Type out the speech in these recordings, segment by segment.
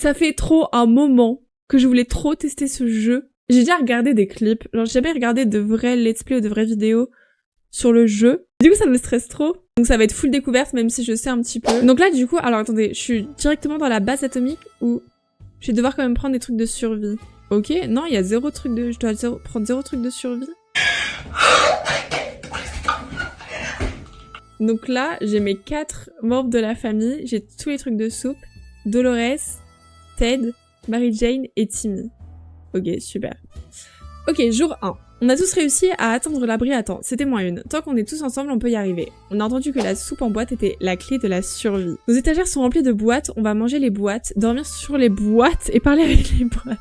Ça fait trop un moment que je voulais trop tester ce jeu. J'ai déjà regardé des clips, genre j'ai jamais regardé de vrais let's play ou de vraies vidéos sur le jeu. Du coup ça me stresse trop. Donc ça va être full découverte même si je sais un petit peu. Donc là du coup, alors attendez, je suis directement dans la base atomique où je vais devoir quand même prendre des trucs de survie. Ok, non il y a zéro truc de... Je dois prendre zéro truc de survie. Donc là, j'ai mes 4 membres de la famille, j'ai tous les trucs de soupe. Dolores, Ted, Mary Jane et Timmy. Ok, super. Ok, jour 1. On a tous réussi à atteindre l'abri à temps, c'était -1. Tant qu'on est tous ensemble, on peut y arriver. On a entendu que la soupe en boîte était la clé de la survie. Nos étagères sont remplies de boîtes, on va manger les boîtes, dormir sur les boîtes et parler avec les boîtes.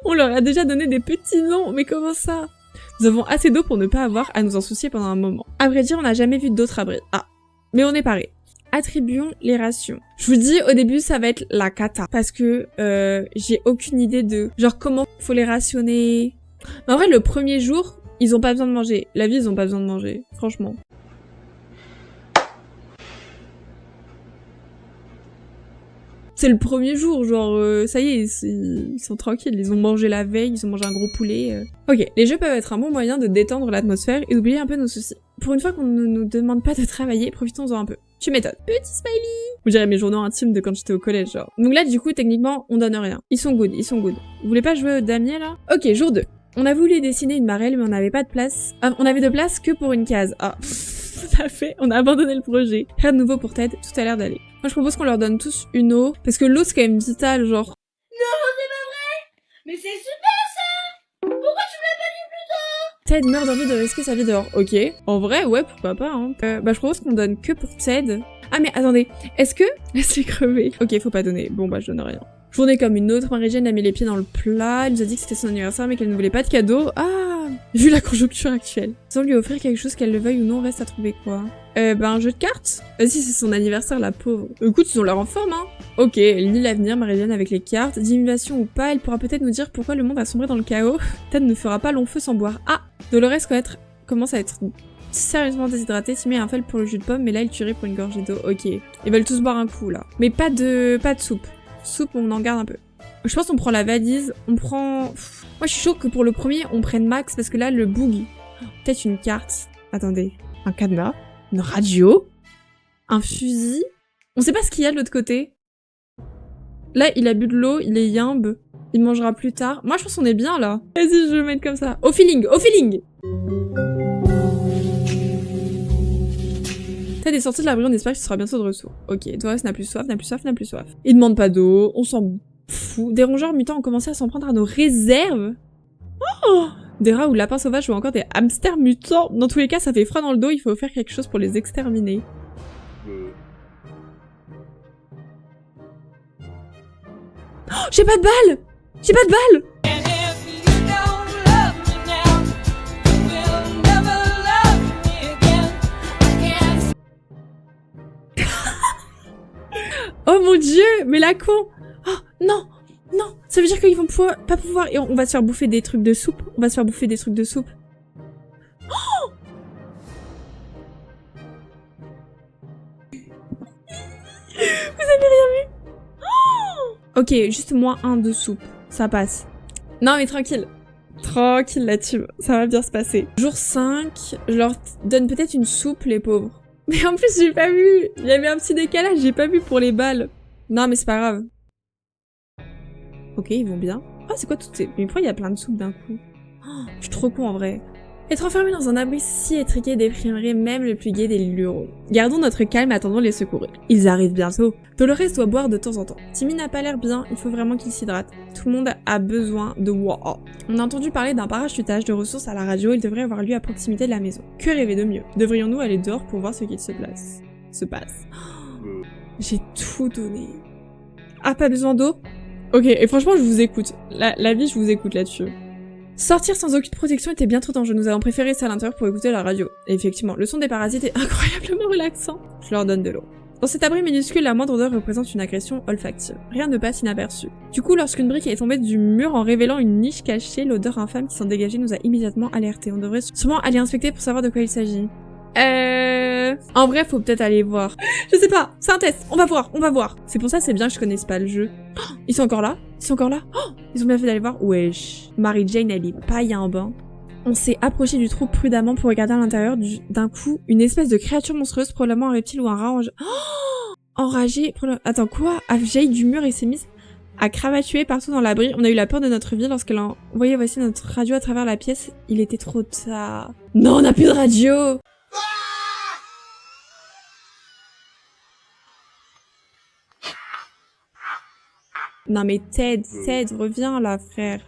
On leur a déjà donné des petits noms, mais comment ça? Nous avons assez d'eau pour ne pas avoir à nous en soucier pendant un moment. À vrai dire, on n'a jamais vu d'autres abris. Ah, mais on est parés. Attribuons les rations. Je vous dis, au début, ça va être la cata. Parce que j'ai aucune idée de... Genre, comment faut les rationner. Mais en vrai, le premier jour, ils ont pas besoin de manger. La vie, ils ont pas besoin de manger. Franchement. C'est le premier jour, genre, ça y est, ils sont tranquilles, ils ont mangé la veille, ils ont mangé un gros poulet. Ok, les jeux peuvent être un bon moyen de détendre l'atmosphère et d'oublier un peu nos soucis. Pour une fois qu'on ne nous demande pas de travailler, profitons-en un peu. Tu m'étonnes. Petit smiley. Vous direz mes journaux intimes de quand j'étais au collège, genre. Donc là, du coup, techniquement, on donne rien. Ils sont good, ils sont good. Vous voulez pas jouer au damier, là? Ok, jour 2. On a voulu dessiner une marelle, mais on n'avait pas de place. On avait de place que pour une case. Ah, tout à fait, on a abandonné le projet. Rien de nouveau pour Ted, tout a l'air d'aller. Moi, je propose qu'on leur donne tous une eau, parce que l'eau, c'est quand même vital, genre. Non, c'est pas vrai! Mais c'est super, ça! Pourquoi tu me l'as pas dit plus tôt? Ted meurt d'envie de risquer sa vie dehors. Ok. En vrai, ouais, pourquoi pas, hein. Je propose qu'on donne que pour Ted. Ah, mais attendez, est-ce que... Laissez crever. Ok, faut pas donner. Bon, je donne rien. Journée comme une autre, Marie-Jane a mis les pieds dans le plat, elle nous a dit que c'était son anniversaire mais qu'elle ne voulait pas de cadeau. Ah, vu la conjoncture actuelle. Sans lui offrir quelque chose, qu'elle le veuille ou non, reste à trouver quoi. Un jeu de cartes. Si c'est son anniversaire, la pauvre. Écoute, ils ont l'air en forme, hein. Ok, elle lit l'avenir, Marie-Jane avec les cartes. Dimulation ou pas, elle pourra peut-être nous dire pourquoi le monde a sombré dans le chaos. Ted ne fera pas long feu sans boire. Ah, Dolores commence à être sérieusement déshydratée. Timmy a un faible pour le jus de pomme, mais là, il tuerait pour une gorgée d'eau. Ok, ils veulent tous boire un coup, là. Mais pas de soupe. Soupe, on en garde un peu. Je pense qu'on prend la valise, on prend... Moi, je suis chaud que pour le premier, on prenne max, parce que là, le boug... Peut-être une carte. Attendez. Un cadenas. Une radio. Un fusil. On sait pas ce qu'il y a de l'autre côté. Là, il a bu de l'eau, il est yimbe. Il mangera plus tard. Moi, je pense qu'on est bien, là. Vas-y, je vais le mettre comme ça. Au feeling, au feeling! Ted est sorti de l'abri, on espère qu'il sera bientôt de retour. Ok, Dolores n'a plus soif, n'a plus soif, n'a plus soif. Il demande pas d'eau, on s'en fout. Des rongeurs mutants ont commencé à s'en prendre à nos réserves. Oh, des rats ou lapins sauvages ou encore des hamsters mutants. Dans tous les cas, ça fait froid dans le dos, il faut faire quelque chose pour les exterminer. Oh, j'ai pas de balles! J'ai pas de balles! Oh mon dieu, mais la con! Oh non, non, ça veut dire qu'ils vont pas pouvoir... Et on va se faire bouffer des trucs de soupe. On va se faire bouffer des trucs de soupe. Oh, vous avez rien vu? Oh, ok, juste -1 de soupe. Ça passe. Non mais tranquille. Tranquille là-dessus, ça va bien se passer. Jour 5, je leur donne peut-être une soupe, les pauvres. Mais en plus, j'ai pas vu. Il y avait un petit décalage, j'ai pas vu pour les balles. Non, mais c'est pas grave. Ok, ils vont bien. Ah, c'est quoi toutes ces... Mais pourquoi il y a plein de soupes d'un coup? Oh, je suis trop con en vrai. Être enfermé dans un abri si étriqué déprimerait même le plus gai des lurons. Gardons notre calme et attendons les secourir. Ils arrivent bientôt. Dolores doit boire de temps en temps. Timmy n'a pas l'air bien, il faut vraiment qu'il s'hydrate. Tout le monde a besoin de waouh. On a entendu parler d'un parachutage de ressources à la radio, il devrait avoir lieu à proximité de la maison. Que rêver de mieux? Devrions-nous aller dehors pour voir ce qu'il se passe? Oh, j'ai tout donné. Ah, pas besoin d'eau? Ok, et franchement, je vous écoute. La vie, je vous écoute là-dessus. Sortir sans aucune protection était bien trop dangereux. Nous avons préféré rester à l'intérieur pour écouter la radio. Et effectivement, le son des parasites est incroyablement relaxant. Je leur donne de l'eau. Dans cet abri minuscule, la moindre odeur représente une agression olfactive. Rien ne passe inaperçu. Du coup, lorsqu'une brique est tombée du mur en révélant une niche cachée, l'odeur infâme qui s'en dégageait nous a immédiatement alertés. On devrait sûrement aller inspecter pour savoir de quoi il s'agit. En vrai, faut peut-être aller voir. Je sais pas, c'est un test, on va voir, on va voir. C'est pour ça c'est bien que je connaisse pas le jeu. Oh, ils sont encore là? Ils sont encore là? Oh, ils ont bien fait d'aller voir? Wesh. Mary Jane, elle est paille en bain. On s'est approché du trou prudemment pour regarder à l'intérieur. D'un coup, une espèce de créature monstrueuse, probablement un reptile ou un rat enragé. Attends, quoi? A jailli du mur et s'est mise à cravatuer partout dans l'abri. On a eu la peur de notre vie lorsqu'elle a envoyé voici notre radio à travers la pièce. Il était trop tard. Non, on n'a plus de radio! Non mais Ted, reviens là, frère.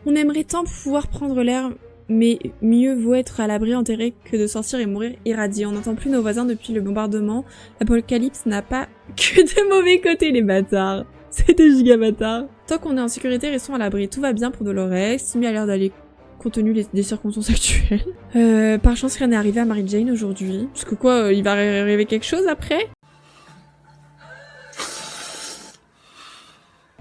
On aimerait tant pouvoir prendre l'air, mais mieux vaut être à l'abri enterré que de sortir et mourir irradié. On n'entend plus nos voisins depuis le bombardement. L'apocalypse n'a pas que de mauvais côtés, les bâtards. C'est des giga bâtards. Tant qu'on est en sécurité, restons à l'abri. Tout va bien pour Dolores. Timmy a l'air d'aller compte tenu des circonstances actuelles. Par chance, rien n'est arrivé à Mary Jane aujourd'hui. Parce que quoi, il va arriver quelque chose après?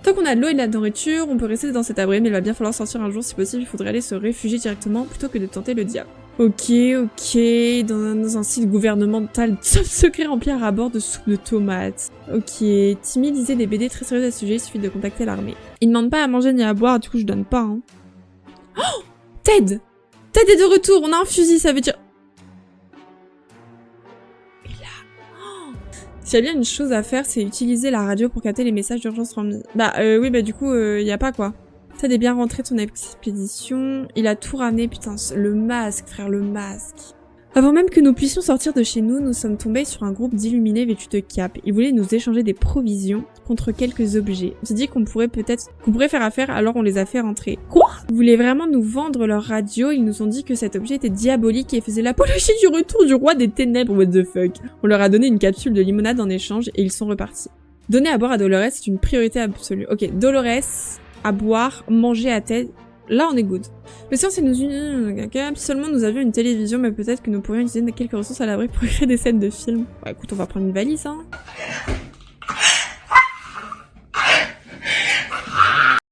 Tant qu'on a de l'eau et de la nourriture, on peut rester dans cet abri, mais il va bien falloir sortir un jour si possible, il faudrait aller se réfugier directement plutôt que de tenter le diable. Ok, dans un site gouvernemental top secret rempli à rabord de soupe de tomates. Ok, Timmy lisait des BD très sérieuses à ce sujet, il suffit de contacter l'armée. Il demande pas à manger ni à boire, du coup je donne pas, hein. Oh, Ted est de retour, on a un fusil, ça veut dire... S'il y a bien une chose à faire, c'est utiliser la radio pour capter les messages d'urgence transmis. Oui, du coup, y a pas quoi. Ted est bien rentré de son expédition. Il a tout ramené, putain, le masque, frère, le masque. Avant même que nous puissions sortir de chez nous, nous sommes tombés sur un groupe d'illuminés vêtus de cap. Ils voulaient nous échanger des provisions contre quelques objets. On s'est dit qu'on pourrait faire affaire, alors on les a fait rentrer. Quoi? Ils voulaient vraiment nous vendre leur radio, ils nous ont dit que cet objet était diabolique et faisait l'apologie du retour du roi des ténèbres, what the fuck. On leur a donné une capsule de limonade en échange et ils sont repartis. Donner à boire à Dolores, c'est une priorité absolue. Ok, Dolores, à boire, manger à Ted. Là, on est good. Le science nous unit. Seulement, nous avions une télévision, mais peut-être que nous pourrions utiliser quelques ressources à l'abri pour créer des scènes de films. Bah, écoute, on va prendre une valise, hein.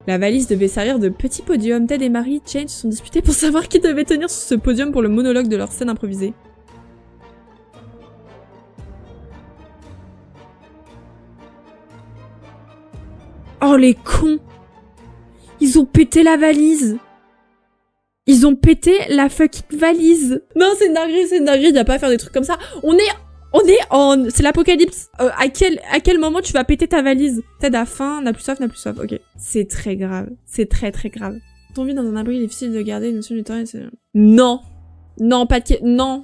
La valise devait servir de petit podium. Ted et Mary Jane se sont disputés pour savoir qui devait tenir sur ce podium pour le monologue de leur scène improvisée. Oh, les cons! Ils ont pété la valise. Ils ont pété la fucking valise. Non, c'est une dinguerie, y a pas à faire des trucs comme ça. C'est l'apocalypse. À quel moment tu vas péter ta valise? Ted a faim, n'a plus soif, ok. C'est très grave. C'est très très grave. Quand on vit dans un abri, il est difficile de garder une notion du temps et c'est... Non, on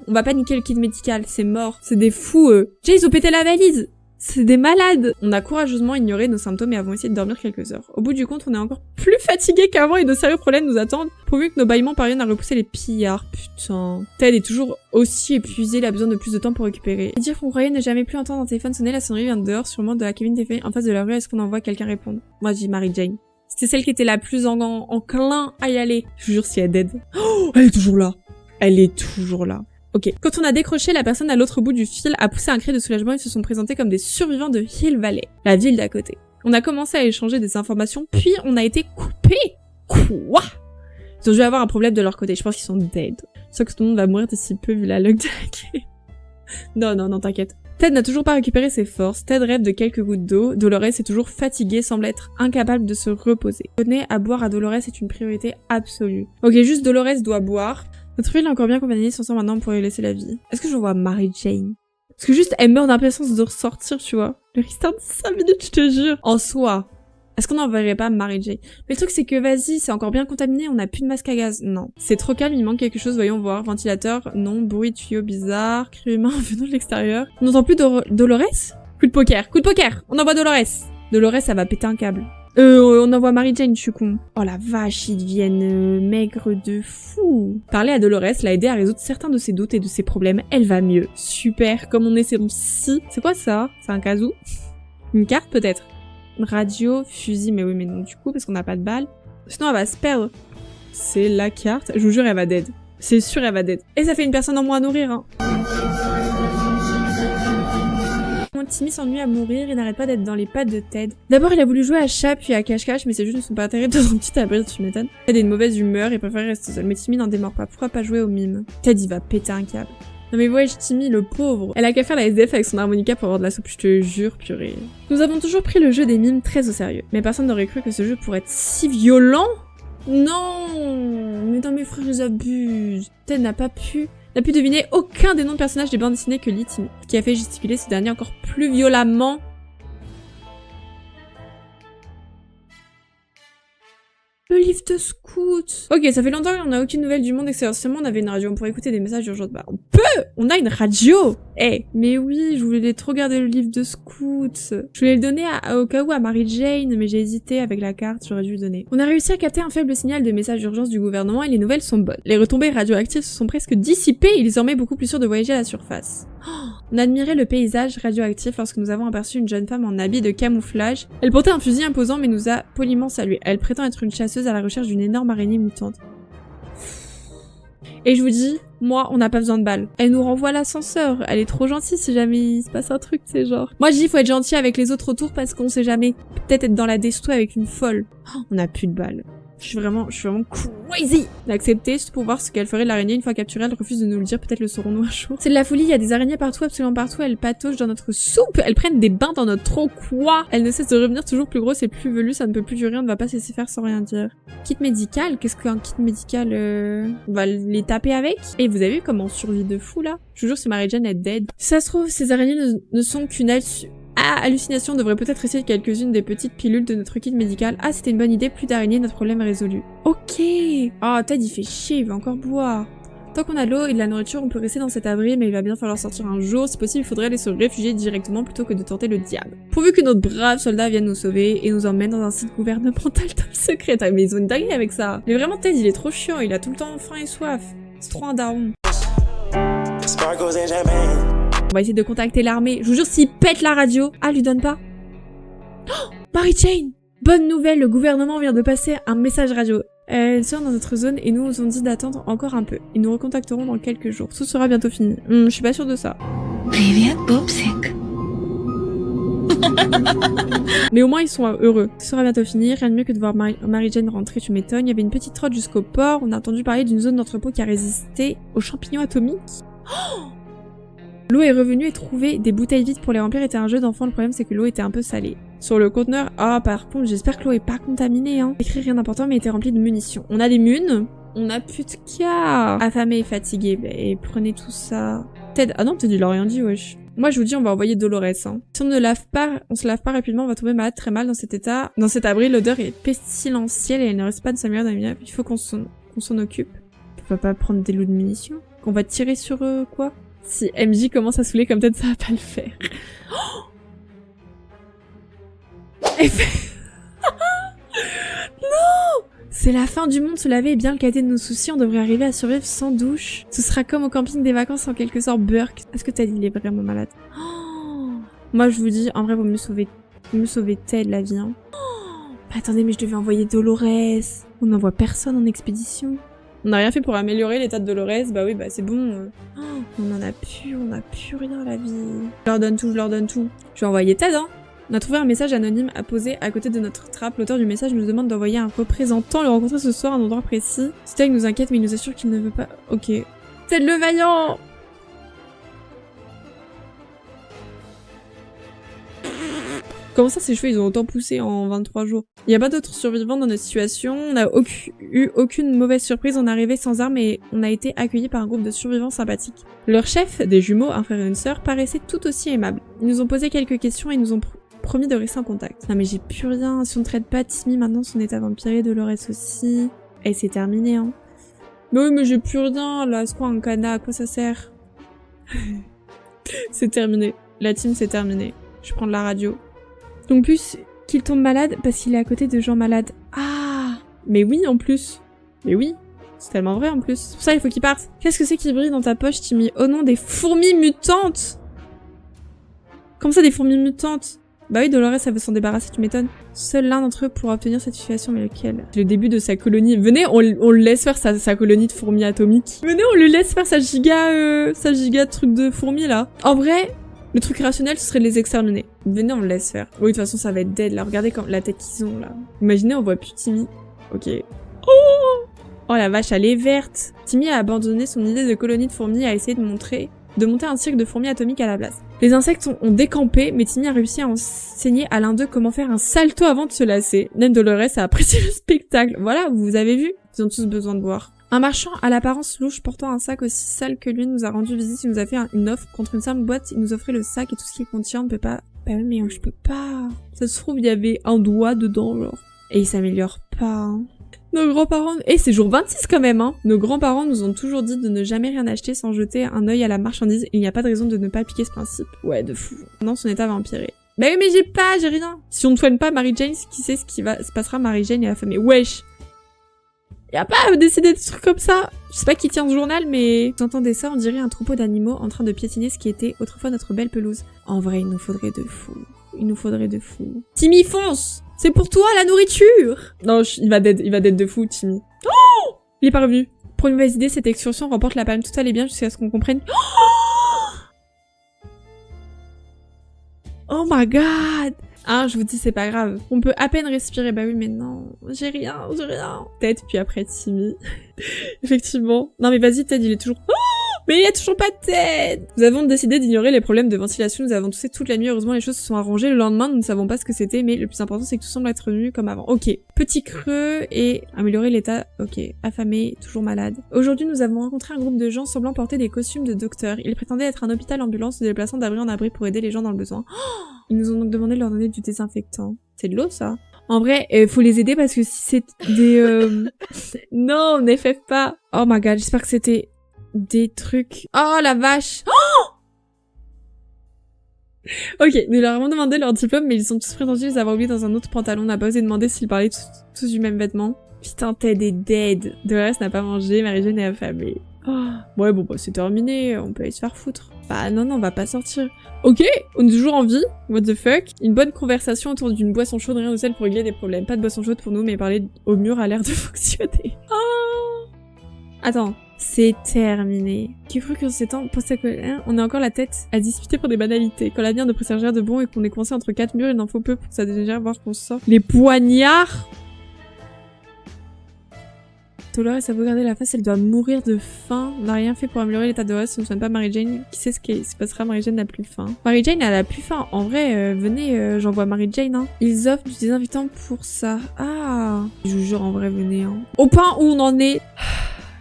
va pas niquer le kit médical, c'est mort. C'est des fous, eux. Ils ont pété la valise. C'est des malades! On a courageusement ignoré nos symptômes et avons essayé de dormir quelques heures. Au bout du compte, on est encore plus fatigués qu'avant et de sérieux problèmes nous attendent, pourvu que nos bâillements parviennent à repousser les pillards. Putain. Ted est toujours aussi épuisé, il a besoin de plus de temps pour récupérer. Et dire qu'on croyait ne jamais plus entendre un téléphone sonner, la sonnerie vient de dehors, sûrement de la cabine TV en face de la rue, est-ce qu'on envoie quelqu'un répondre? Moi, je dis Mary Jane. C'était celle qui était la plus enclin à y aller. Je vous jure, si elle est dead. Oh, elle est toujours là. Elle est toujours là. Ok. Quand on a décroché, la personne à l'autre bout du fil a poussé un cri de soulagement et se sont présentés comme des survivants de Hill Valley, la ville d'à côté. On a commencé à échanger des informations, puis on a été coupés. Quoi? Ils ont dû avoir un problème de leur côté, je pense qu'ils sont dead. Sauf que tout le monde va mourir d'ici peu vu la luck de la clé. Non, t'inquiète. Ted n'a toujours pas récupéré ses forces, Ted rêve de quelques gouttes d'eau, Dolores est toujours fatiguée, semble être incapable de se reposer. Donner à boire à Dolores est une priorité absolue. Ok, juste Dolores doit boire. Notre ville est encore bien compagnie, sans ça maintenant on pourrait laisser la vie. Est-ce que je vois Mary Jane? Parce que juste elle meurt d'impatience de ressortir, tu vois. Le restart de 5 minutes, je te jure. En soi, est-ce qu'on n'enverrait pas Mary Jane? Mais le truc c'est que vas-y, c'est encore bien contaminé, on a plus de masque à gaz. Non. C'est trop calme, il manque quelque chose, voyons voir. Ventilateur, non. Bruit de tuyau bizarre. Cri humain venant de l'extérieur. On n'entend plus Dolores? Coup de poker, on envoie Dolores. Dolores, ça va péter un câble. On envoie Mary Jane, je suis con. Oh la vache, ils deviennent maigres de fou. Parler à Dolores l'a aidé à résoudre certains de ses doutes et de ses problèmes. Elle va mieux. Super, comme on est ses psy. C'est quoi ça? C'est un kazoo? Une carte peut-être? Radio, fusil, mais oui, mais non du coup, parce qu'on n'a pas de balles. Sinon, elle va se perdre. C'est la carte. Je vous jure, elle va dead. C'est sûr, elle va dead. Et ça fait une personne en moins à nourrir, hein. Timmy s'ennuie à mourir, il n'arrête pas d'être dans les pattes de Ted. D'abord, il a voulu jouer à chat, puis à cache-cache, mais ces jeux ne sont pas terribles dans un petit abri, tu m'étonnes. Ted est de mauvaise humeur et préfère rester seul, mais Timmy n'en démord pas. Pourquoi pas jouer au mime? Ted, il va péter un câble. Non mais ouais, Timmy, le pauvre. Elle a qu'à faire la SDF avec son harmonica pour avoir de la soupe, je te jure, purée. Nous avons toujours pris le jeu des mimes très au sérieux, mais personne n'aurait cru que ce jeu pourrait être si violent. Non, mais dans mes frères, ils abusent. Ted n'a pu deviner aucun des noms de personnages des bandes dessinées que lit Timmy, ce qui a fait gesticuler ce dernier encore plus violemment. Le livre de scout. Ok, ça fait longtemps qu'on n'a aucune nouvelle du monde extérieur. Seulement, on avait une radio, on pourrait écouter des messages d'urgence. Bah, on a une radio. Mais oui, je voulais trop garder le livre de scout. Je voulais le donner au cas où à Mary Jane, mais j'ai hésité avec la carte, j'aurais dû le donner. On a réussi à capter un faible signal de message d'urgence du gouvernement et les nouvelles sont bonnes. Les retombées radioactives se sont presque dissipées et il est désormais beaucoup plus sûr de voyager à la surface. On admirait le paysage radioactif lorsque nous avons aperçu une jeune femme en habit de camouflage. Elle portait un fusil imposant mais nous a poliment salué. Elle prétend être une chasseuse à la recherche d'une énorme araignée mutante. Et je vous dis, moi, on n'a pas besoin de balles. Elle nous renvoie à l'ascenseur. Elle est trop gentille si jamais il se passe un truc, c'est genre. Moi, je dis, faut être gentil avec les autres autour parce qu'on sait jamais. Peut-être être dans la desto avec une folle. On n'a plus de balles. Je suis vraiment crazy d'accepter juste pour voir ce qu'elle ferait de l'araignée une fois capturée. Elle refuse de nous le dire, peut-être le saurons-nous un jour. C'est de la folie, il y a des araignées partout, absolument partout. Elles pataugent dans notre soupe, elles prennent des bains dans notre eau, quoi. Elles ne cessent de revenir toujours plus grosses et plus velues, ça ne peut plus durer, on ne va pas se laisser faire sans rien dire. Kit médical, qu'est-ce qu'un kit médical On va les taper avec. Et vous avez vu comment on survit de fou là? Je vous jure, si Mary Jane est dead. Si ça se trouve, ces araignées ne sont qu'une hallucination, on devrait peut-être essayer quelques-unes des petites pilules de notre kit médical. Ah, c'était une bonne idée, plus d'araignées, notre problème est résolu. Ok. Oh, Ted, il fait chier, il va encore boire. Tant qu'on a de l'eau et de la nourriture, on peut rester dans cet abri, mais il va bien falloir sortir un jour. Si possible, il faudrait aller se réfugier directement plutôt que de tenter le diable. Pourvu que notre brave soldat vienne nous sauver et nous emmène dans un site gouvernemental top secret. Mais ils ont une dinguerie avec ça. Mais vraiment, Ted, il est trop chiant, il a tout le temps faim et soif. C'est trop un daron. On va essayer de contacter l'armée. Je vous jure, s'il pète la radio... Ah, lui donne pas. Oh, Mary Jane! Bonne nouvelle, le gouvernement vient de passer un message radio. Elle sort dans notre zone et nous ont dit d'attendre encore un peu. Ils nous recontacteront dans quelques jours. Tout sera bientôt fini. Je suis pas sûre de ça. Mais au moins ils sont heureux. Tout sera bientôt fini. Rien de mieux que de voir Mary Jane rentrer, tu m'étonnes. Il y avait une petite trotte jusqu'au port. On a entendu parler d'une zone d'entrepôt qui a résisté aux champignons atomiques. Oh, l'eau est revenue et trouver des bouteilles vides pour les remplir était un jeu d'enfant. Le problème c'est que l'eau était un peu salée. Sur le conteneur, par contre j'espère que l'eau est pas contaminée. Écrit rien d'important mais était remplie de munitions. On a des munes, on a plus de cas. Affamé et fatigué, et prenez tout ça. Ted, ah non peut-être il a rien dit wesh. Moi je vous dis on va envoyer Dolores. Si on se lave pas rapidement on va tomber malade très mal dans cet état. Dans cet abri l'odeur est pestilentielle et elle ne reste pas de s'améliorer dans les minutes. Il faut qu'on s'en occupe. On peut pas prendre des lots de munitions. On va tirer sur quoi? Si MJ commence à saouler comme peut-être ça va pas le faire. Oh, non! C'est la fin du monde, se laver est bien le cadet de nos soucis, on devrait arriver à survivre sans douche. Ce sera comme au camping des vacances en quelque sorte Burke. Est-ce que Ted il est vraiment malade? Oh, moi je vous dis, en vrai vaut mieux sauver Ted la vie. Oh, attendez mais je devais envoyer Dolores. On n'envoie personne en expédition. On n'a rien fait pour améliorer l'état de Dolores, bah oui, bah c'est bon. Oh, on a plus rien à la vie. Je leur donne tout. Je vais envoyer Ted, On a trouvé un message anonyme à poser à côté de notre trappe. L'auteur du message nous demande d'envoyer un représentant le rencontrer ce soir à un endroit précis. Ted nous inquiète mais il nous assure qu'il ne veut pas... Ok. Ted le vaillant! Comment ça, ses cheveux, ils ont autant poussé en 23 jours? Il n'y a pas d'autres survivants dans notre situation. On n'a eu aucune mauvaise surprise. On est arrivé sans armes et on a été accueillis par un groupe de survivants sympathiques. Leur chef, des jumeaux, un frère et une sœur, paraissait tout aussi aimables. Ils nous ont posé quelques questions et nous ont promis de rester en contact. Non mais j'ai plus rien. Si on ne traite pas Timmy, maintenant son état vampiré, Dolores aussi. Et c'est terminé, Mais oui, mais j'ai plus rien. Là, c'est quoi un canard? À quoi ça sert? C'est terminé. La team, c'est terminé. Je prends de la radio. Donc plus qu'il tombe malade parce qu'il est à côté de gens malades. Ah, mais oui en plus. Mais oui, c'est tellement vrai en plus. C'est pour ça il faut qu'il parte. Qu'est-ce que c'est qui brille dans ta poche, Timmy? Oh non, des fourmis mutantes! Comment ça des fourmis mutantes? Bah oui, Dolores elle veut s'en débarrasser, tu m'étonnes. Seul l'un d'entre eux pourra obtenir cette situation, mais lequel? C'est le début de sa colonie. Venez, on le laisse faire sa colonie de fourmis atomiques. Venez, on lui laisse faire sa giga de truc de fourmis là. En vrai... Le truc rationnel, ce serait de les exterminer. Venez, on le laisse faire. Oui, de toute façon, ça va être dead, là. Regardez la tête qu'ils ont, là. Imaginez, on voit plus Timmy. Ok. Oh la vache, elle est verte. Timmy a abandonné son idée de colonie de fourmis et a essayé de montrer de monter un cirque de fourmis atomiques à la place. Les insectes ont décampé, mais Timmy a réussi à enseigner à l'un d'eux comment faire un salto avant de se lasser. Naine Dolores a apprécié le spectacle. Voilà, vous avez vu? Ils ont tous besoin de boire. Un marchand à l'apparence louche portant un sac aussi sale que lui nous a rendu visite, il nous a fait une offre contre une simple boîte, il nous offrait le sac et tout ce qu'il contient, on ne peut pas... Bah oui, mais je peux pas... Ça se trouve, il y avait un doigt dedans, genre. Et il s'améliore pas, hein. Nos grands-parents... Et c'est jour 26 quand même, hein. Nos grands-parents nous ont toujours dit de ne jamais rien acheter sans jeter un œil à la marchandise, et il n'y a pas de raison de ne pas appliquer ce principe. Ouais, de fou. Maintenant, son état va empirer. Bah oui, mais j'ai rien. Si on ne soigne pas Mary Jane, qui sait ce qui se passera à Mary Jane et à la famille. Wesh. Y a pas à décider de trucs comme ça. Je sais pas qui tient ce journal, mais... Vous entendez ça, on dirait un troupeau d'animaux en train de piétiner ce qui était autrefois notre belle pelouse. En vrai, il nous faudrait de fou. Il nous faudrait de fou. Timmy, fonce! C'est pour toi, la nourriture! Non, il va dead de fou, Timmy. Oh! Il est pas revenu. Pour une mauvaise idée, cette excursion remporte la palme. Tout allait bien jusqu'à ce qu'on comprenne... Oh my god! Ah, je vous dis, c'est pas grave. On peut à peine respirer. Bah oui, mais non. J'ai rien. Tête, puis après Timmy. Effectivement. Non, mais vas-y, Ted, il est toujours... Oh, mais il y a toujours pas de Ted! Nous avons décidé d'ignorer les problèmes de ventilation. Nous avons toussé toute la nuit. Heureusement, les choses se sont arrangées. Le lendemain, nous ne savons pas ce que c'était, mais le plus important, c'est que tout semble être revenu comme avant. Ok. Petit creux et améliorer l'état. Ok. Affamé, toujours malade. Aujourd'hui, nous avons rencontré un groupe de gens semblant porter des costumes de docteurs. Ils prétendaient être un hôpital ambulance se déplaçant d'abri en abri pour aider les gens dans le besoin. Oh, ils nous ont donc demandé de leur donner du désinfectant. C'est de l'eau, ça? En vrai, faut les aider parce que si c'est des... Non, n'FF pas. Oh my god, j'espère que c'était des trucs... Oh, la vache. Oh, ok, nous leur avons demandé leur diplôme, mais ils sont tous prétendus les avoir oubliés dans un autre pantalon. On n'a pas osé demander s'ils parlaient tous du même vêtement. Putain, Ted est dead. Dolores n'a pas mangé, Mary-Jane est affamée. Oh. Ouais, bon, bah c'est terminé, on peut aller se faire foutre. Bah non, on va pas sortir. Ok, on est toujours en vie, what the fuck. Une bonne conversation autour d'une boisson chaude, rien de sel pour régler des problèmes. Pas de boisson chaude pour nous, mais parler au mur a l'air de fonctionner. Oh. Attends, c'est terminé. Qui crut que ces temps post-scolaires, on a encore la tête à disputer pour des banalités. Quand l'avenir de Pressagère de bon et qu'on est coincé entre 4 murs, il n'en faut peu pour que ça dégénère, voir qu'on sort. Les poignards! Dolores a beau garder la face, elle doit mourir de faim. On n'a rien fait pour améliorer l'état de Dolores, si on ne soigne pas Mary-Jane. Qui sait ce qui se passera? Mary-Jane n'a plus faim. Mary-Jane, elle a plus faim. En vrai, venez, j'envoie Mary-Jane, hein. Ils offrent du désinfectant pour ça. Ah! Je vous jure, en vrai, venez, hein. Au point où on en est,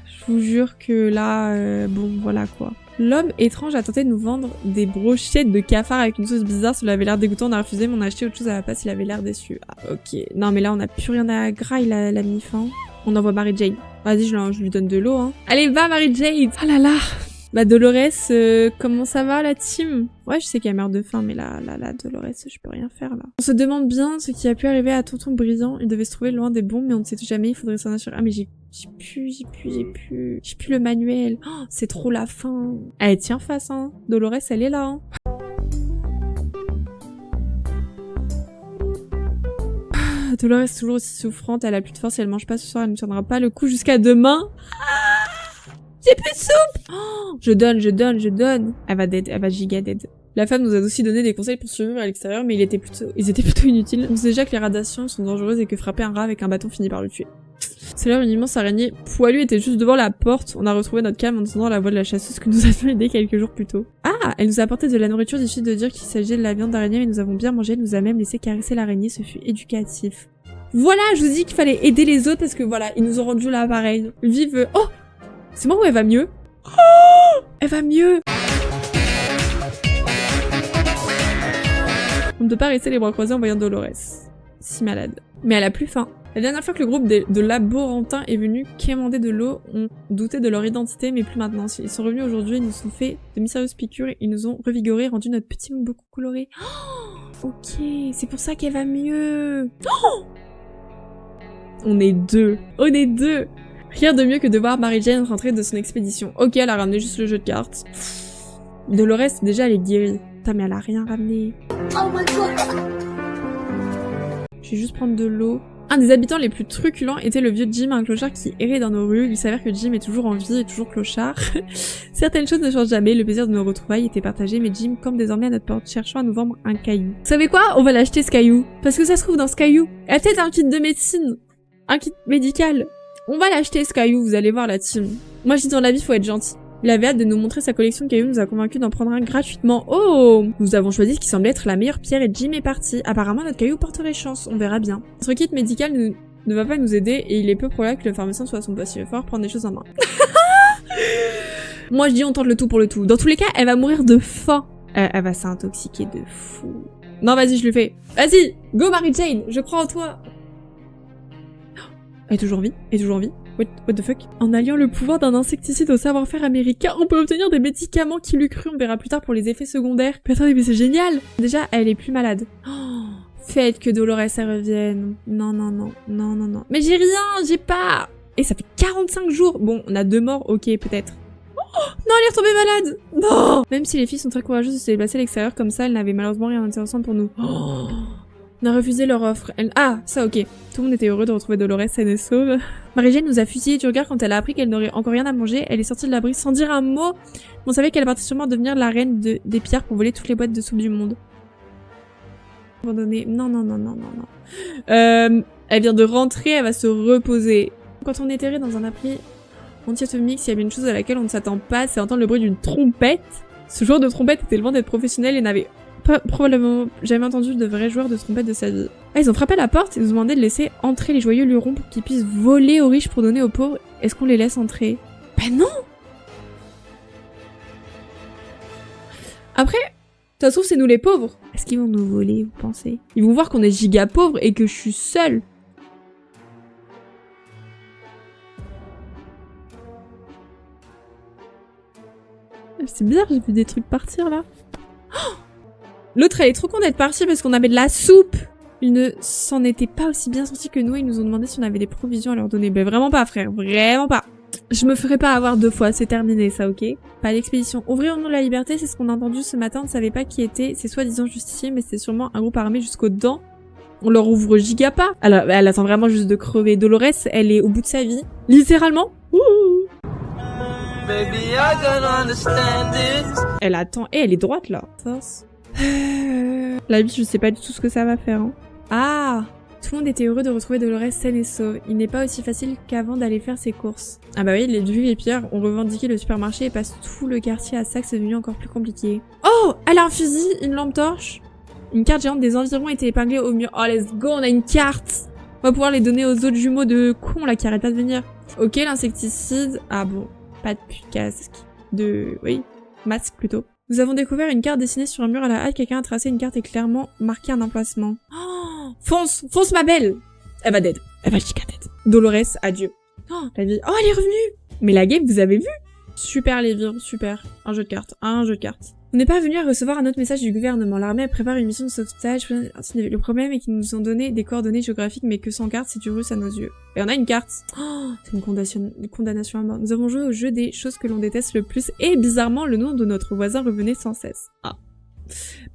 je vous jure que là, bon, voilà, quoi. L'homme étrange a tenté de nous vendre des brochettes de cafard avec une sauce bizarre. Cela avait l'air dégoûtant, on a refusé, mais on a acheté autre chose à la place, il avait l'air déçu. Ah, ok. Non, mais là, on n'a plus rien à gras, il a mis faim. On envoie Mary-Jane. Vas-y, je lui donne de l'eau, hein. Allez, va, Mary-Jane! Oh là là! Bah, Dolores, comment ça va, la team? Ouais, je sais qu'elle meurt de faim, mais là, Dolores, je peux rien faire, là. On se demande bien ce qui a pu arriver à Tonton Brillant. Il devait se trouver loin des bombes, mais on ne sait jamais, il faudrait s'en assurer. Ah, mais j'ai plus le manuel. Oh, c'est trop la fin. Elle tient face, hein. Dolores, elle est là, hein. Dolores est toujours aussi souffrante, elle a plus de force, si elle mange pas ce soir, elle ne tiendra pas le coup jusqu'à demain. Ah, j'ai plus de soupe. Oh, je donne. Elle va giga dead. La femme nous a aussi donné des conseils pour survivre à l'extérieur, mais ils étaient plutôt inutiles. On sait déjà que les radiations sont dangereuses et que frapper un rat avec un bâton finit par le tuer. C'est là une immense araignée poilue était juste devant la porte. On a retrouvé notre calme en entendant la voix de la chasseuse que nous avions aidée quelques jours plus tôt. Ah, elle nous a apporté de la nourriture, difficile de dire qu'il s'agissait de la viande d'araignée, mais nous avons bien mangé, elle nous a même laissé caresser l'araignée, ce fut éducatif. Voilà, je vous dis qu'il fallait aider les autres parce que voilà, ils nous ont rendu l'appareil. Vive... Oh, c'est moi ou elle va mieux? Oh, elle va mieux. On ne peut pas rester les bras croisés en voyant Dolores. Si malade. Mais elle a plus faim. La dernière fois que le groupe de laborantins est venu quémander de l'eau, on doutait de leur identité, mais plus maintenant. Ils sont revenus aujourd'hui, ils nous ont fait de mystérieuses piqûres, ils nous ont revigoré, rendu notre petit monde beaucoup coloré. Oh, ok, c'est pour ça qu'elle va mieux. Oh, on est deux. Rien de mieux que de voir Mary-Jane rentrer de son expédition. Ok, elle a ramené juste le jeu de cartes. Dolores, déjà, elle est guérie. Putain, mais elle a rien ramené. Oh my god. Je vais juste prendre de l'eau. Un des habitants les plus truculents était le vieux Jim, un clochard qui errait dans nos rues. Il s'avère que Jim est toujours en vie et toujours clochard. Certaines choses ne changent jamais, le plaisir de nos retrouvailles était partagé, mais Jim campe désormais à notre porte, cherchant à nous vendre un caillou. Vous savez quoi? On va l'acheter ce caillou. Parce que ça se trouve dans ce caillou. Il y a peut-être un kit de médecine. Un kit médical. On va l'acheter ce caillou, vous allez voir la team. Moi je dis dans la vie, faut être gentil. Il avait hâte de nous montrer sa collection de cailloux, nous a convaincus d'en prendre un gratuitement. Oh! Nous avons choisi ce qui semblait être la meilleure pierre et Jim est parti. Apparemment, notre caillou porterait chance, on verra bien. Notre kit médical ne va pas nous aider et il est peu probable que le pharmacien soit à son poste. Il va falloir prendre des choses en main. Moi, je dis on tente le tout pour le tout. Dans tous les cas, elle va mourir de faim. Elle va s'intoxiquer de fou. Non, vas-y, je le fais. Vas-y, go Mary Jane, je crois en toi. Elle est toujours en vie, elle est toujours en vie. What the fuck? En alliant le pouvoir d'un insecticide au savoir-faire américain, on peut obtenir des médicaments qui lui cru, on verra plus tard pour les effets secondaires. Mais attendez, mais c'est génial! Déjà, elle est plus malade. Oh, faites que Dolores elle revienne. Non. Mais j'ai rien, j'ai pas! Et ça fait 45 jours! Bon, on a 2 morts, ok, peut-être. Oh, non, elle est retombée malade! Non! Même si les filles sont très courageuses de se déplacer à l'extérieur comme ça, elles n'avaient malheureusement rien d'intéressant pour nous. Oh. On a refusé leur offre. Ah, ça ok. Tout le monde était heureux de retrouver Dolores saine et sauve. Marie-Jane nous a fusillé du regard quand elle a appris qu'elle n'aurait encore rien à manger. Elle est sortie de l'abri sans dire un mot. On savait qu'elle partait sûrement devenir la reine des pierres pour voler toutes les boîtes de soupe du monde. Abandonnée. Non. Elle vient de rentrer, elle va se reposer. Quand on est terré dans un abri anti-atomique, s'il y avait une chose à laquelle on ne s'attend pas, c'est entendre le bruit d'une trompette. Ce joueur de trompette était loin d'être professionnel et n'avait probablement jamais entendu de vrais joueurs de trompette de sa vie. Ah, ils ont frappé à la porte et nous ont demandé de laisser entrer les joyeux lurons pour qu'ils puissent voler aux riches pour donner aux pauvres. Est-ce qu'on les laisse entrer? Ben non! Après, ça se trouve c'est nous les pauvres. Est-ce qu'ils vont nous voler, vous pensez? Ils vont voir qu'on est giga pauvres et que je suis seule. C'est bizarre, j'ai vu des trucs partir là. Oh, l'autre, elle est trop con d'être partie parce qu'on avait de la soupe. Ils ne s'en étaient pas aussi bien sortis que nous. Ils nous ont demandé si on avait des provisions à leur donner. Ben vraiment pas, frère. Vraiment pas. Je me ferai pas avoir 2 fois. C'est terminé, ça, ok? Pas l'expédition. Ouvrir au nom de la liberté, c'est ce qu'on a entendu ce matin. On ne savait pas qui était. C'est soi-disant justicier, mais c'était sûrement un groupe armé jusqu'aux dents. On leur ouvre giga pas. Alors, elle attend vraiment juste de crever. Dolores, elle est au bout de sa vie. Littéralement. Ouh. Baby, I don't understand this. Elle attend. Et elle est droite, là. La vie, je sais pas du tout ce que ça va faire. Hein. Ah! Tout le monde était heureux de retrouver Dolores saine et sauve. Il n'est pas aussi facile qu'avant d'aller faire ses courses. Ah bah oui, les Jules et Pierre ont revendiqué le supermarché et passent tout le quartier à sac, c'est devenu encore plus compliqué. Oh! Elle a un fusil, une lampe torche. Une carte géante des environs était épinglée au mur. Oh, let's go, on a une carte! On va pouvoir les donner aux autres jumeaux de cons, là, qui arrêtent pas de venir. Ok, l'insecticide. Ah bon, pas de casque. Oui, masque plutôt. Nous avons découvert une carte dessinée sur un mur à la hâte. Quelqu'un a tracé une carte et clairement marqué un emplacement. Oh, fonce ma belle. Elle va dead. Elle va chica dead. Dolores, adieu. Oh, la vie. Oh, elle est revenue. Mais la game, vous avez vu? Super les vires, super. Un jeu de cartes. On n'est pas venu à recevoir un autre message du gouvernement. L'armée prépare une mission de sauvetage. Le problème est qu'ils nous ont donné des coordonnées géographiques, mais que sans carte, c'est du russe à nos yeux. Et on a une carte. Oh, c'est une condamnation à mort. Nous avons joué au jeu des choses que l'on déteste le plus, et bizarrement, le nom de notre voisin revenait sans cesse. Ah.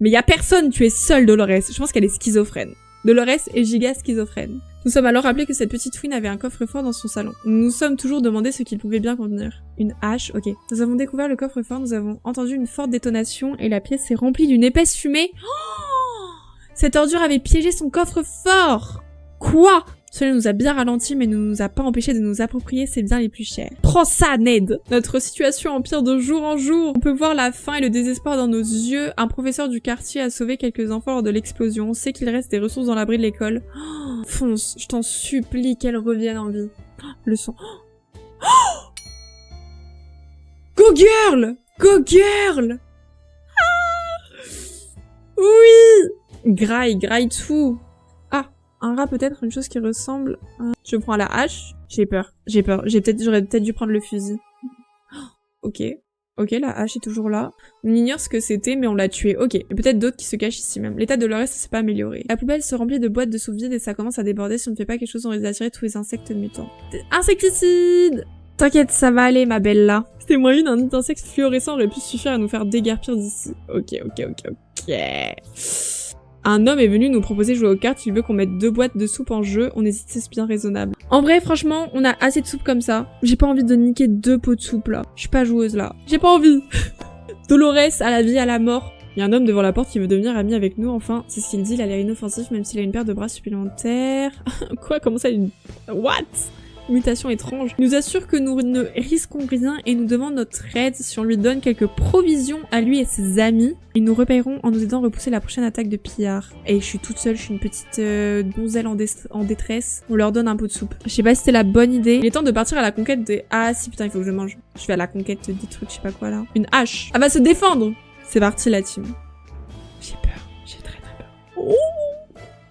Mais y a personne, tu es seule, Dolores. Je pense qu'elle est schizophrène. Dolores est giga schizophrène. Nous sommes alors rappelés que cette petite fouine avait un coffre-fort dans son salon. Nous nous sommes toujours demandé ce qu'il pouvait bien contenir. Une hache, ok. Nous avons découvert le coffre-fort, nous avons entendu une forte détonation et la pièce s'est remplie d'une épaisse fumée. Oh, cette ordure avait piégé son coffre-fort. Quoi? Cela nous a bien ralenti mais ne nous a pas empêché de nous approprier ses biens les plus chers. Prends ça, Ned! Notre situation empire de jour en jour. On peut voir la faim et le désespoir dans nos yeux. Un professeur du quartier a sauvé quelques enfants lors de l'explosion. On sait qu'il reste des ressources dans l'abri de l'école. Oh, fonce, je t'en supplie qu'elle revienne en vie. Oh, le son. Oh, go girl! Go girl! Ah, oui! Graille tout. Un rat peut-être, une chose qui ressemble à... Je prends la hache. J'ai peur. J'aurais peut-être dû prendre le fusil. Ok, la hache est toujours là. On ignore ce que c'était, mais on l'a tué. Ok, et peut-être d'autres qui se cachent ici même. L'état de leur reste s'est pas amélioré. La poubelle se remplit de boîtes de soupe vides et ça commence à déborder. Si on ne fait pas quelque chose, on risque d'attirer tous les insectes mutants. Insecticide! T'inquiète, ça va aller, ma belle, là. C'était moyen, un insecte fluorescent aurait pu suffire à nous faire déguerpir d'ici. Ok. Un homme est venu nous proposer de jouer aux cartes, il veut qu'on mette 2 boîtes de soupe en jeu, on hésite, c'est bien raisonnable. En vrai, franchement, on a assez de soupe comme ça. J'ai pas envie de niquer 2 pots de soupe, là. Je suis pas joueuse, là. J'ai pas envie. Dolores, à la vie, à la mort. Il y a un homme devant la porte qui veut devenir ami avec nous, enfin. C'est ce qu'il dit, il a l'air inoffensif, même s'il a une paire de bras supplémentaires. Quoi? Comment ça, une... What? mutation étrange. Il nous assure que nous ne risquons rien et nous demande notre aide si on lui donne quelques provisions à lui et ses amis. Ils nous repayeront en nous aidant à repousser la prochaine attaque de pillards. Et je suis toute seule, je suis une petite donzelle en détresse. On leur donne un pot de soupe. Je sais pas si c'était la bonne idée. Il est temps de partir à la conquête des... Ah si, putain, il faut que je mange. Je vais à la conquête des trucs, je sais pas quoi là. Une hache. Elle va se défendre. C'est parti la team. J'ai peur. J'ai très peur. Oh,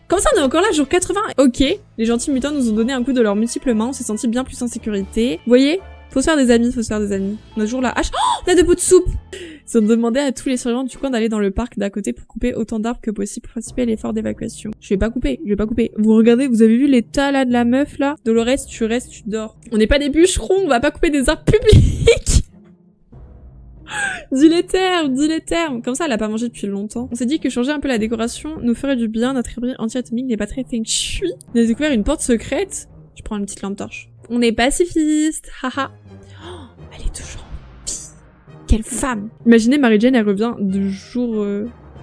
comme ça, on est encore là, jour 80. Ok, les gentils mutants nous ont donné un coup de leurs multiples mains. On s'est senti bien plus en sécurité. Vous voyez? Faut se faire des amis, faut se faire des amis. On a toujours la hache. Oh, on a 2 pots de soupe. Ils ont demandé à tous les survivants du coin d'aller dans le parc d'à côté pour couper autant d'arbres que possible pour participer à l'effort d'évacuation. Je vais pas couper. Vous regardez, vous avez vu l'état là de la meuf là? Dolores, tu restes, tu dors. On n'est pas des bûcherons, on va pas couper des arbres publics. Dis les termes. Comme ça, elle a pas mangé depuis longtemps. On s'est dit que changer un peu la décoration nous ferait du bien. Notre abri anti-atomique n'est pas très feng shui. On a découvert une porte secrète. Je prends une petite lampe torche. On est pacifiste, haha. Oh, elle est toujours en vie. Quelle femme. Imaginez, Mary Jane, elle revient de jour...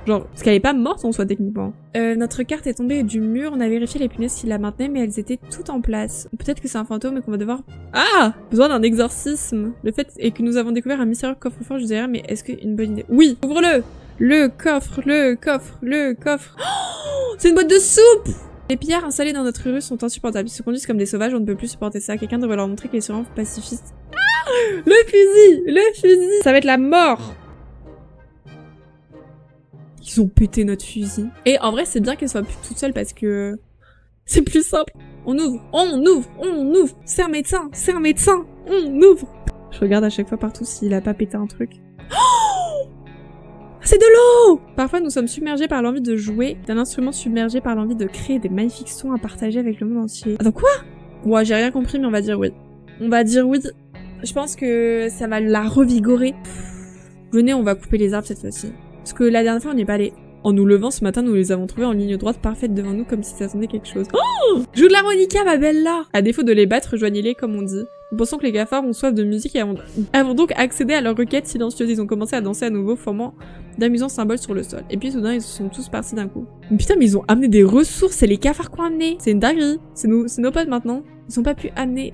Genre, parce qu'elle est pas morte en soi, techniquement. Notre carte est tombée du mur, on a vérifié les punaises qui la maintenaient, mais elles étaient toutes en place. Peut-être que c'est un fantôme et qu'on va devoir... Ah! Besoin d'un exorcisme. Le fait est que nous avons découvert un mystérieux coffre-fort juste derrière, mais est-ce qu'une bonne idée? Oui! Ouvre-le! Le coffre! Oh, c'est une boîte de soupe! Les pillards installés dans notre rue sont insupportables. Ils se conduisent comme des sauvages, on ne peut plus supporter ça. Quelqu'un devrait leur montrer qu'ils seront pacifistes. Ah! Le fusil! Ça va être la mort! Ils ont pété notre fusil. Et en vrai, c'est bien qu'elle soit plus toute seule parce que c'est plus simple. On ouvre. C'est un médecin. On ouvre. Je regarde à chaque fois partout s'il a pas pété un truc. Oh! C'est de l'eau! Parfois, nous sommes submergés par l'envie de jouer, d'un instrument submergé par l'envie de créer des magnifiques sons à partager avec le monde entier. Attends, quoi? Ouais, j'ai rien compris, mais on va dire oui. Je pense que ça va la revigorer. Venez, on va couper les arbres cette fois-ci. Parce que la dernière fois, on n'y est pas allé. En nous levant ce matin, nous les avons trouvés en ligne droite parfaite devant nous comme si ça attendait quelque chose. Oh! Joue de l'harmonica, ma belle là! À défaut de les battre, rejoignez-les comme on dit. Nous pensons que les gafards ont soif de musique et avons donc accédé à leur requête silencieuse. Ils ont commencé à danser à nouveau, formant d'amusants symboles sur le sol. Et puis soudain, ils sont tous partis d'un coup. Mais putain, mais ils ont amené des ressources, c'est les cafards qu'on a amené. C'est une dinguerie. C'est nos potes maintenant. Ils ont pas pu amener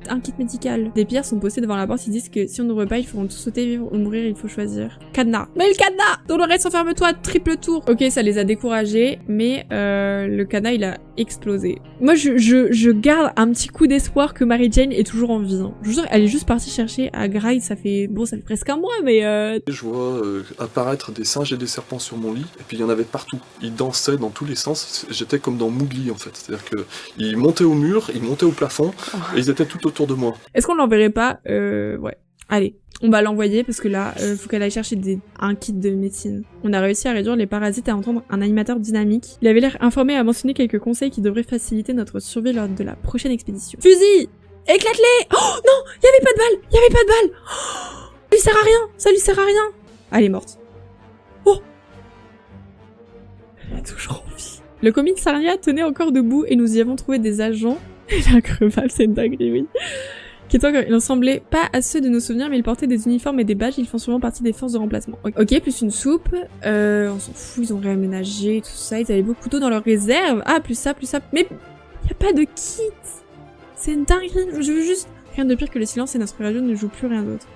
un kit médical. Des pierres sont posées devant la porte, ils disent que si on n'ouvre pas, ils feront tous sauter, vivre ou mourir, il faut choisir. Cadenas. Mais le cadenas! Dolores, enferme-toi, triple tour! Ok, ça les a découragés, mais le cadenas, il a explosé. Moi, je garde un petit coup d'espoir que Mary Jane est toujours en vie. Hein. Je vous jure, elle est juste partie chercher à Grail, ça fait presque un mois, mais Je vois apparaître des singes et des serpents sur mon lit, et puis il y en avait partout. Ils dansaient dans tous les sens, j'étais comme dans Mowgli en fait. C'est-à-dire que ils montaient au mur, ils montaient au plafond, et ils étaient tout autour de moi. Est-ce qu'on l'enverrait pas? Ouais. Allez, on va l'envoyer parce que là, faut qu'elle aille chercher un kit de médecine. On a réussi à réduire les parasites et à entendre un animateur dynamique. Il avait l'air informé et a mentionné quelques conseils qui devraient faciliter notre survie lors de la prochaine expédition. Fusil! Éclate-les! Oh non! Y'avait pas de balle! Oh, ça lui sert à rien! Elle est morte. Oh! Elle est toujours en vie. Le commissariat tenait encore debout et nous y avons trouvé des agents. La crevale, c'est une dinguerie, oui. Il en semblait pas à ceux de nos souvenirs, mais ils portaient des uniformes et des badges, ils font souvent partie des forces de remplacement. Ok, plus une soupe. On s'en fout, ils ont réaménagé, tout ça. Ils avaient beaucoup d'eau dans leur réserve. Ah, plus ça. Mais y a pas de kit. C'est une dinguerie. Je veux juste... Rien de pire que le silence et notre radio ne joue plus rien d'autre.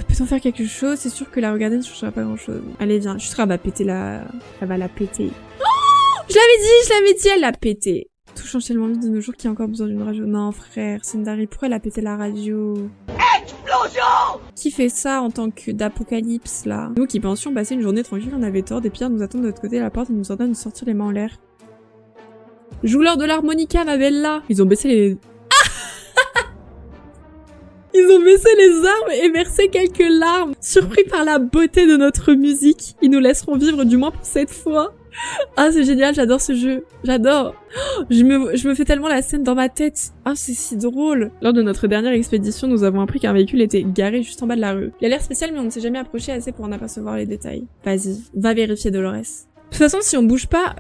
Peut-on faire quelque chose? C'est sûr que la regarder ne changera pas grand-chose. Allez, viens. Je serai, elle va péter la... Elle va la péter. Oh! Je l'avais dit, elle l'a pété. Tout change tellement vite de nos jours qu'il y a encore besoin d'une radio. Non, frère, Sindari, pourquoi elle a pété la radio? Explosion! Qui fait ça en tant que d'apocalypse, là? Nous qui pensions passer une journée tranquille, on avait tort. Des pierres nous attendent de l'autre côté de la porte et nous ordonnent de sortir les mains en l'air. Joue-leur de l'harmonica, ma belle là! Ils ont baissé les... Ils ont baissé les armes et versé quelques larmes. Surpris par la beauté de notre musique, ils nous laisseront vivre du moins pour cette fois. Ah, c'est génial, j'adore ce jeu. J'adore. Oh, je me fais tellement la scène dans ma tête. Ah, c'est si drôle. Lors de notre dernière expédition, nous avons appris qu'un véhicule était garé juste en bas de la rue. Il a l'air spécial, mais on ne s'est jamais approché assez pour en apercevoir les détails. Vas-y, va vérifier, Dolores. De toute façon, si on bouge pas,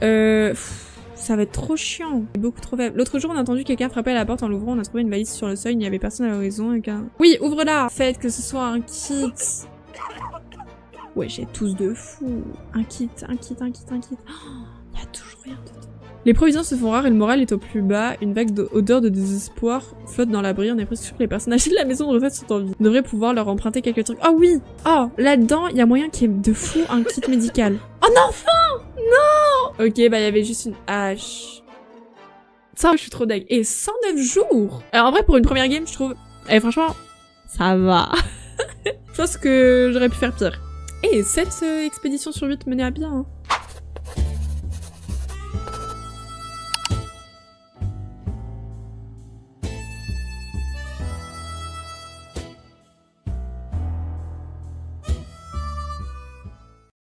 ça va être trop chiant. Beaucoup trop faible. L'autre jour, on a entendu quelqu'un frapper à la porte en l'ouvrant. On a trouvé une valise sur le seuil. Il n'y avait personne à l'horizon. Oui, ouvre-la. Faites que ce soit un kit. Ouais, j'ai tous de fou. Un kit. Oh, y a toujours rien dedans. Les provisions se font rares et le moral est au plus bas. Une vague d'odeur de désespoir flotte dans l'abri. On est presque sûr que les personnes âgées de la maison de retraite sont en vie. On devrait pouvoir leur emprunter quelques trucs. Oh oui! Oh, là-dedans, il y a moyen qu'il y ait de fou un kit médical. Oh non, enfin! Non! Ok, bah il y avait juste une hache. Ça, je suis trop deg. Et 109 jours! Alors en vrai, pour une première game, je trouve... Eh, franchement, ça va. Je pense que j'aurais pu faire pire. Et cette expédition sur 8 menait à bien, hein.